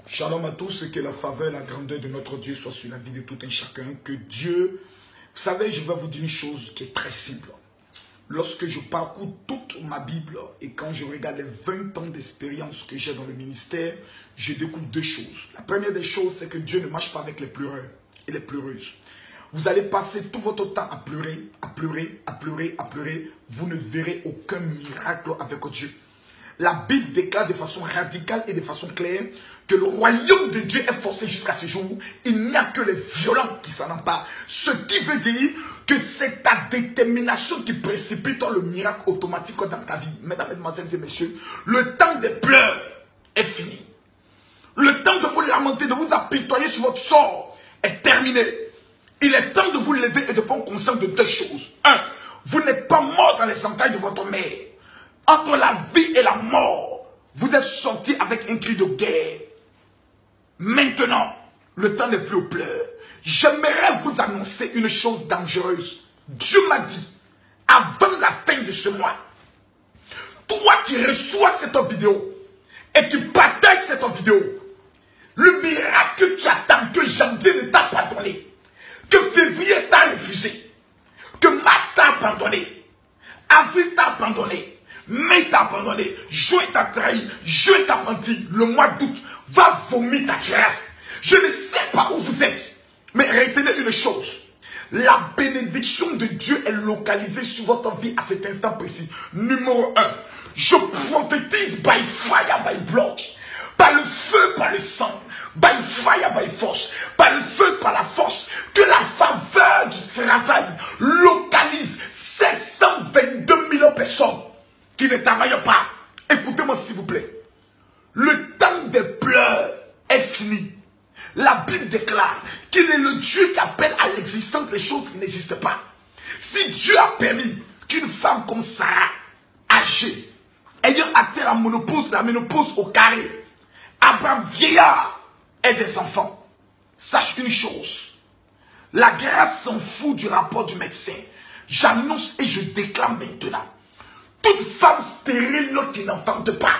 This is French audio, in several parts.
Shalom à tous et que la faveur et la grandeur de notre Dieu soit sur la vie de tout un chacun. Que Dieu, vous savez, je vais vous dire une chose qui est très simple. Lorsque je parcours toute ma Bible et quand je regarde les 20 ans d'expérience que j'ai dans le ministère, je découvre deux choses. La première des choses, c'est que Dieu ne marche pas avec les pleureurs et les pleureuses. Vous allez passer tout votre temps à pleurer, à pleurer, à pleurer, à pleurer. Vous ne verrez aucun miracle avec Dieu. La Bible déclare de façon radicale et de façon claire que le royaume de Dieu est forcé jusqu'à ce jour. Il n'y a que les violents qui s'en emparent. Ce qui veut dire que c'est ta détermination qui précipite le miracle automatique dans ta vie. Mesdames, mesdemoiselles et messieurs, le temps des pleurs est fini. Le temps de vous lamenter, de vous apitoyer sur votre sort est terminé. Il est temps de vous lever et de prendre conscience de deux choses. Un, vous n'êtes pas mort dans les entrailles de votre mère. Entre la vie et la mort, vous êtes sortis avec un cri de guerre. Maintenant, le temps n'est plus aux pleurs. J'aimerais vous annoncer une chose dangereuse. Dieu m'a dit, avant la fin de ce mois, toi qui reçois cette vidéo et qui partages cette vidéo, le miracle que tu attends, que janvier ne t'a pas donné, que février t'a refusé, que mars t'a abandonné, avril t'a abandonné, mai t'a abandonné, juin t'a trahi, juin t'a menti, le mois d'août va vomir ta grâce. Je ne sais pas où vous êtes, mais retenez une chose. La bénédiction de Dieu est localisée sur votre vie à cet instant précis. Numéro 1, je prophétise by fire, by blood, par le feu, par le sang, by fire, by force, par le feu, par la force, que la faveur du travail localise 722 000 personnes qui ne travaillent pas. Écoutez-moi s'il vous plaît. Le temps des pleurs est fini. La Bible déclare qu'il est le Dieu qui appelle à l'existence les choses qui n'existent pas. Si Dieu a permis qu'une femme comme Sarah, âgée, ayant atteint la ménopause au carré, Abraham vieillard, ait des enfants, sache une chose. La grâce s'en fout du rapport du médecin. J'annonce et je déclare maintenant. Toute femme stérile qui n'enfante pas,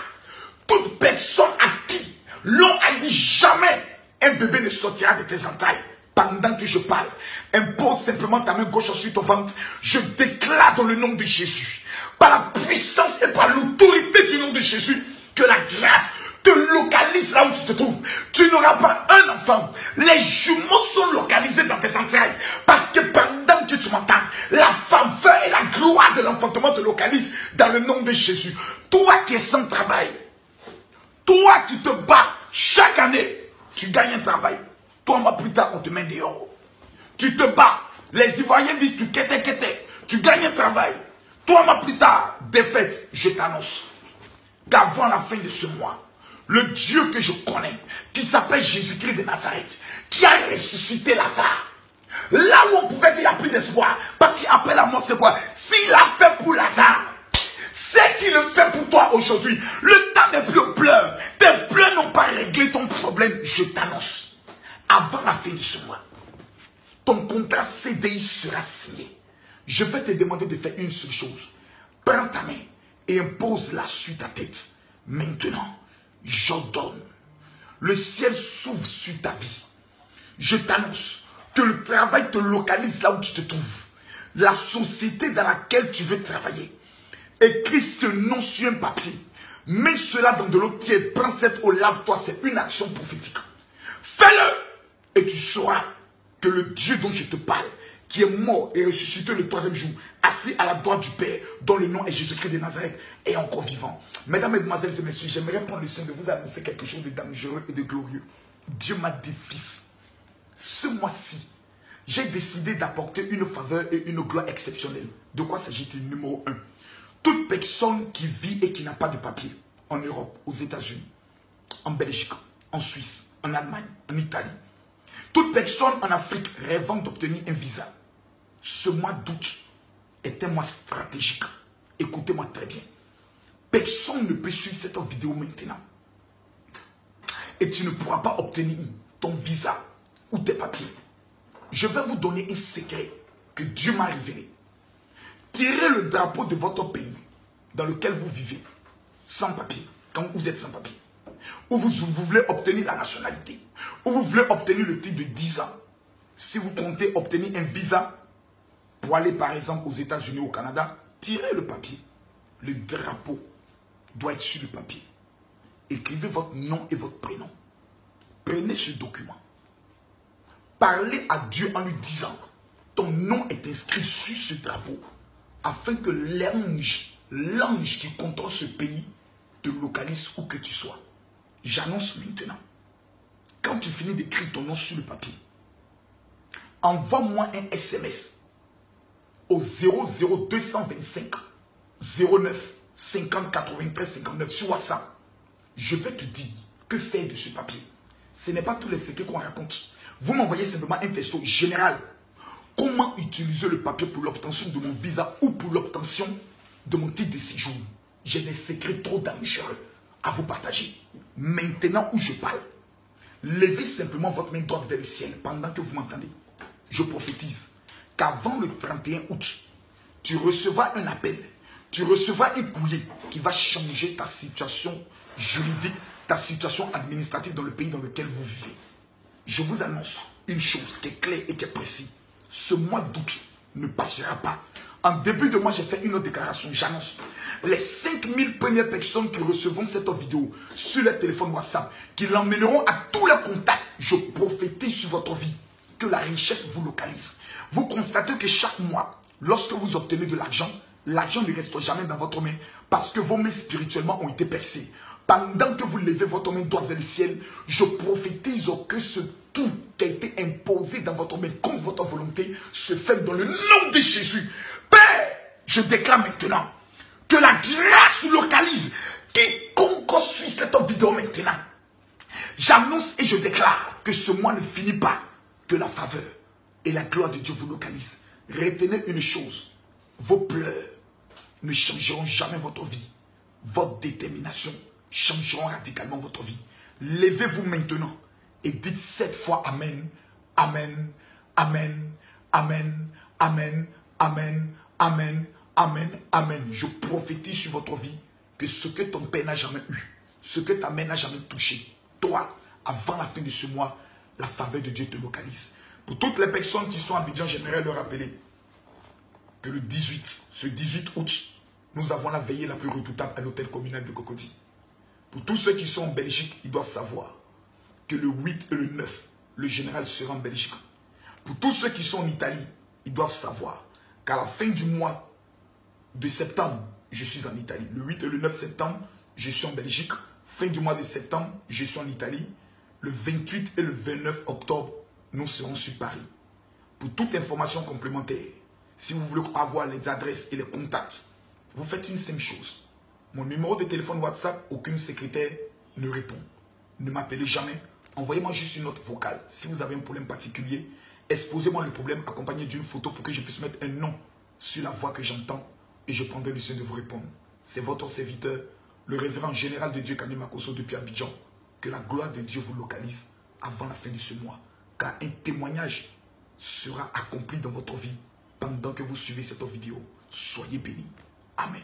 toute personne à qui l'on a dit jamais un bébé ne sortira de tes entrailles, pendant que je parle, impose simplement ta main gauche sur ton ventre. Je déclare dans le nom de Jésus, par la puissance et par l'autorité du nom de Jésus, que la grâce te localise là où tu te trouves. Tu n'auras pas un enfant. Les jumeaux sont localisés dans tes entrailles. Parce que pendant que tu m'entends, la faveur et la gloire de l'enfantement te localisent dans le nom de Jésus. Toi qui es sans travail, toi qui te bats chaque année, tu gagnes un travail. 3 mois plus tard, on te met dehors. Tu te bats. Les Ivoiriens disent tu quêtais. Tu gagnes un travail. 3 mois plus tard, défaite. Je t'annonce qu'avant la fin de ce mois, le Dieu que je connais, qui s'appelle Jésus-Christ de Nazareth, qui a ressuscité Lazare, là où on pouvait dire qu'il n'y a plus d'espoir, parce qu'il appelle à mort, c'est quoi? S'il a fait pour Lazare, c'est qu'il le fait pour toi aujourd'hui. Le temps n'est plus aux pleurs. Tes pleurs n'ont pas réglé ton problème. Je t'annonce, avant la fin de ce mois, ton contrat CDI sera signé. Je vais te demander de faire une seule chose. Prends ta main et impose-la sur ta tête. Maintenant, j'ordonne. Le ciel s'ouvre sur ta vie. Je t'annonce que le travail te localise là où tu te trouves. La société dans laquelle tu veux travailler. Écris ce nom sur un papier. Mets cela dans de l'eau tiède. Prends cette eau, lave-toi. C'est une action prophétique. Fais-le. Et tu sauras que le Dieu dont je te parle, qui est mort et ressuscité le 3e jour, assis à la droite du Père, dont le nom est Jésus-Christ de Nazareth, est encore vivant. Mesdames, Mesdemoiselles et Messieurs, j'aimerais prendre le soin de vous annoncer quelque chose de dangereux et de glorieux. Dieu m'a dit, fils, ce mois-ci, j'ai décidé d'apporter une faveur et une gloire exceptionnelle. De quoi s'agit-il? Numéro 1. Toute personne qui vit et qui n'a pas de papier, en Europe, aux États-Unis, en Belgique, en Suisse, en Allemagne, en Italie, toute personne en Afrique rêvant d'obtenir un visa, ce mois d'août est un mois stratégique. Écoutez-moi très bien. Personne ne peut suivre cette vidéo maintenant. Et tu ne pourras pas obtenir ton visa ou tes papiers. Je vais vous donner un secret que Dieu m'a révélé. Tirez le drapeau de votre pays dans lequel vous vivez sans papier, quand vous êtes sans papier. ou vous voulez obtenir la nationalité, ou vous voulez obtenir le titre de 10 ans, si vous comptez obtenir un visa pour aller par exemple aux États-Unis ou au Canada, tirez le papier. Le drapeau doit être sur le papier. Écrivez votre nom et votre prénom. Prenez ce document. Parlez à Dieu en lui disant, ton nom est inscrit sur ce drapeau, afin que l'ange qui contrôle ce pays te localise où que tu sois. J'annonce maintenant, quand tu finis d'écrire ton nom sur le papier, envoie-moi un SMS au 00225 09 50 93 59 sur WhatsApp. Je vais te dire que faire de ce papier. Ce n'est pas tous les secrets qu'on raconte. Vous m'envoyez simplement un texto général. Comment utiliser le papier pour l'obtention de mon visa ou pour l'obtention de mon titre de séjour. J'ai des secrets trop dangereux à vous partager. Maintenant où je parle, levez simplement votre main droite vers le ciel pendant que vous m'entendez. Je prophétise qu'avant le 31 août, tu recevras un appel, tu recevras un courrier qui va changer ta situation juridique, ta situation administrative dans le pays dans lequel vous vivez. Je vous annonce une chose qui est claire et qui est précise. Ce mois d'août ne passera pas. En début de mois, j'ai fait une autre déclaration. J'annonce les 5000 premières personnes qui recevront cette vidéo sur les téléphones WhatsApp, qui l'emmèneront à tous les contacts. Je prophétise sur votre vie que la richesse vous localise. Vous constatez que chaque mois, lorsque vous obtenez de l'argent, l'argent ne reste jamais dans votre main parce que vos mains spirituellement ont été percées. Pendant que vous levez votre main droite vers le ciel, je prophétise que ce tout qui a été imposé dans votre main contre votre volonté se fait dans le nom de Jésus. Père, je déclare maintenant que la grâce localise quiconque suit cette vidéo maintenant. J'annonce et je déclare que ce mois ne finit pas, que la faveur et la gloire de Dieu vous localisent. Retenez une chose, vos pleurs ne changeront jamais votre vie. Votre détermination changeront radicalement votre vie. Levez-vous maintenant et dites 7 fois Amen, Amen, Amen, Amen, Amen, Amen, Amen, Amen, Amen. Je prophétise sur votre vie que ce que ton père n'a jamais eu, ce que ta mère n'a jamais touché, toi, avant la fin de ce mois, la faveur de Dieu te localise. Pour toutes les personnes qui sont à Abidjan, j'aimerais leur rappeler que ce 18 août, nous avons la veillée la plus redoutable à l'hôtel communal de Cocody. Pour tous ceux qui sont en Belgique, ils doivent savoir que le 8 et le 9, le général sera en Belgique. Pour tous ceux qui sont en Italie, ils doivent savoir qu'à la fin du mois de septembre, je suis en Italie. Le 8 et le 9 septembre, je suis en Belgique. Fin du mois de septembre, je suis en Italie. Le 28 et le 29 octobre, nous serons sur Paris. Pour toute information complémentaire, si vous voulez avoir les adresses et les contacts, vous faites une simple chose. Mon numéro de téléphone WhatsApp, aucune secrétaire ne répond. Ne m'appelez jamais. Envoyez-moi juste une note vocale. Si vous avez un problème particulier, exposez-moi le problème accompagné d'une photo pour que je puisse mettre un nom sur la voix que j'entends et je prendrai le soin de vous répondre. C'est votre serviteur, le révérend général de Dieu Camille Makosso depuis Abidjan. Que la gloire de Dieu vous localise avant la fin de ce mois. Car un témoignage sera accompli dans votre vie pendant que vous suivez cette vidéo. Soyez bénis. Amen.